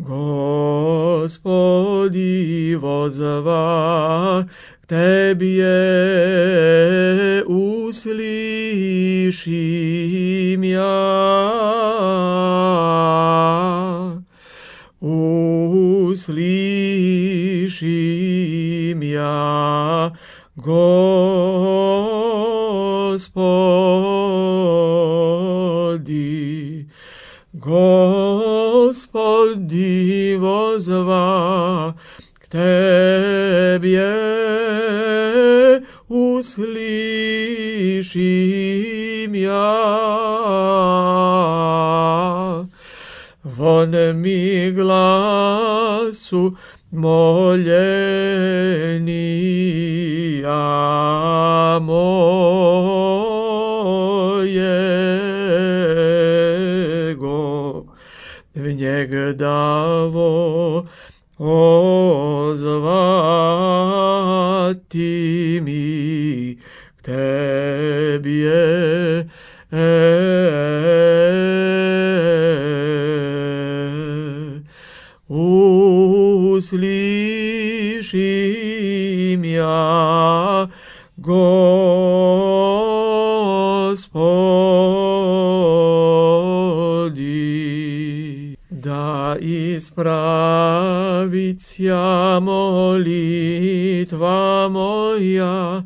Gospodi vozva k Tebie uslyším ja. Uslyším ja, Gospodi. Gospodi vozva k Tebie uslyším ja. Von mi glasu moljenja mojego, v njeg davo ozvati mi k Tebie. Uslyším ja, Gospodi. Da ispravića molitva moja,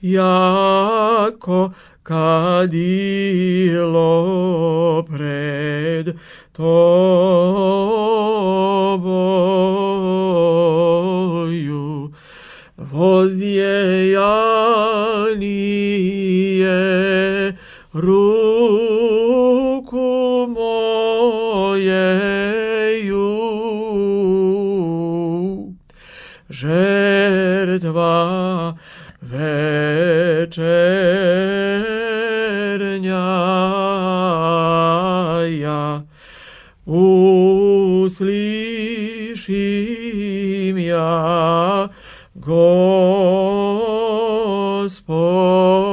jako kadilo pred Toboju. Vozdjejanije ruku mojeju, žrtva večernja. Uslyším ja, Gospodi.